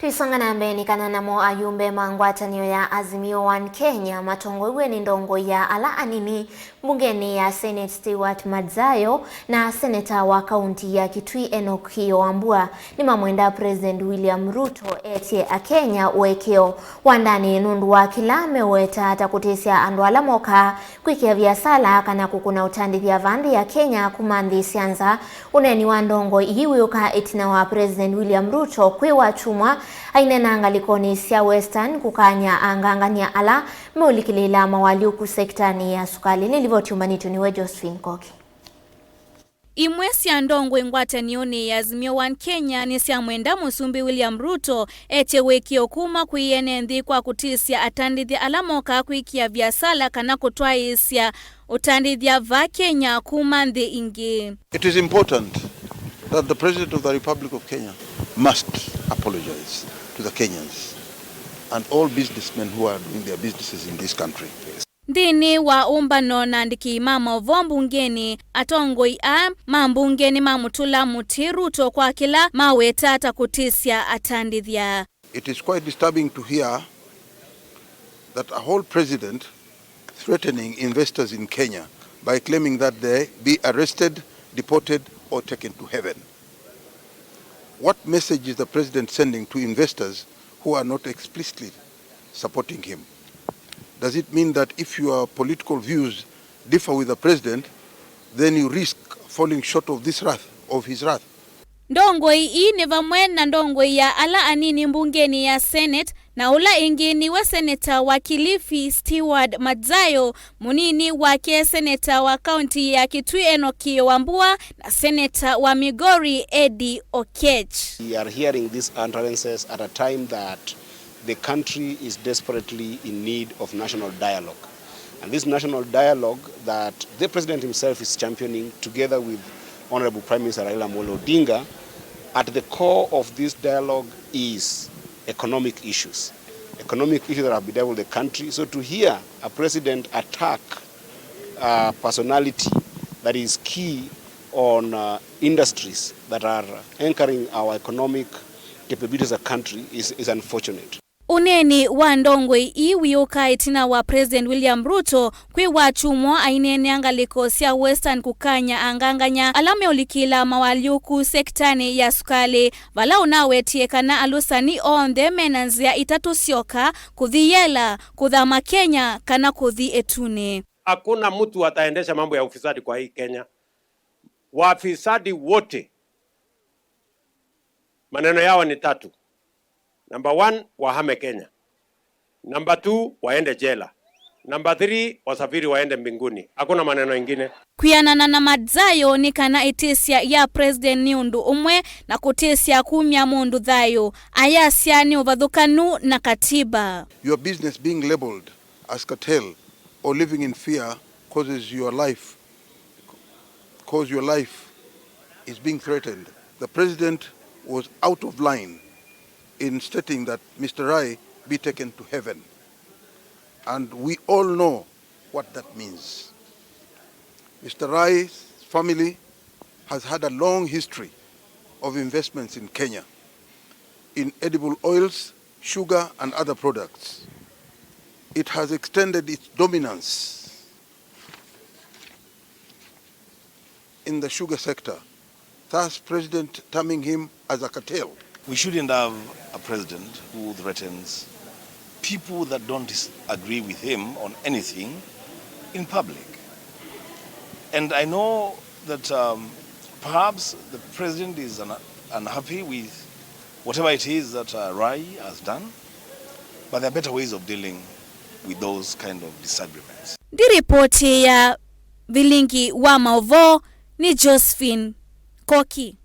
Tuisonga na mbeni kana namo Ayumbe ngwatanio ya Azimio-One Kenya matongoew'e ni ndongoi ya anini mbungeni ya Senate Stewart Madzayo na Seneta wa kaunti ya Kitui Enoch Kiio Wambua nimamwenda President William Ruto Etye Akenya Uekeo wandani nundu kila, meuweta Kutisya andu mokaa kwikia viasala kana kukuna utandithya vandi ya Kenya Kuma nthi sianza uneni wa ndongoi iwiuka itina wa President William Ruto kwiwa chumwa ainena ngalikoni sia western kukanya angangania ala meulikilila mawaliuku sektani ya sukali nilivyotiumanito niwe Josephine Koki. Imwe cia ndongoi ngwatanio ya Azimio-One Kenya ni cia mwenda musumbi William Ruto Etye Uekeo kuma kwiene nthi kwa kutisya atandithya ala mokaa kwikia viasala kana kutwaisya utandithya va Kenya kuma nthi ingi. It is important that the President of the Republic of Kenya must apologize to the Kenyans and all businessmen who are doing their businesses in this country. Ndini wa umbano na ndiki mauweta mbungeni atongoi mbungeni mamutula muti Ruto kwa kila meuweta kutisya atandithya. It is quite disturbing to hear that a whole president threatening investors in Kenya by claiming that they be arrested, deported or taken to heaven. What message is the president sending to investors who are not explicitly supporting him? Does it mean that if your political views differ with the president, then you risk falling short of his wrath? Ndongoi nimamwenda ndongoi ya anini mbungeni ya Senate na ula ingini wa Seneta wa Kilifi Stewart Madzayo munini wake Seneta wa kaunti ya Kitui Enoch Kiio Wambua na Seneta wa Migori Okech. We are hearing these utterances at a time that the country is desperately in need of national dialogue. And this national dialogue that the president himself is championing together with Honorable Prime Minister Raila Amolo Odinga, at the core of this dialogue is economic issues. Economic issues that have bedeviled the country. So to hear a president attack a personality that is key on industries that are anchoring our economic capabilities as a country is unfortunate. Uneni wa ndongoi iwiuka itina wa President William Ruto kwiwa chumwa ainene angaliko sia western kukanya anganganya alame ulikila mawaliuku sektani ya sukali vala unawetie kana alusani onde menanzia itatusyoka kuthiyela kuthama Kenya kana kuthi etune. Hakuna mtu ataendesha mambo ya ufisadi kwa hii Kenya. Wafisadi wote maneno yao ni tatu. Number 1, wahame Kenya. Number 2, waende jela. Number 3, wasafiri waende mbinguni. Hakuna maneno ingine. Kuyanana na Madzayo ni kana itisya ya President nundu umwe na kutisya kumya mundu thayo. Ayasya ni uvathukanu na katiba. Your business being labeled as cartel or living in fear cause your life is being threatened. The president was out of line in stating that Mr. Rai be taken to heaven. And we all know what that means. Mr. Rai's family has had a long history of investments in Kenya, in edible oils, sugar and other products. It has extended its dominance in the sugar sector, thus President terming him as a cartel. We shouldn't have a president who threatens people that don't agree with him on anything in public. And I know that perhaps the president is unhappy with whatever it is that Rai has done, but there are better ways of dealing with those kind of disagreements. Di ripoti ya vilingi wa mauweta ni Josephine Koki.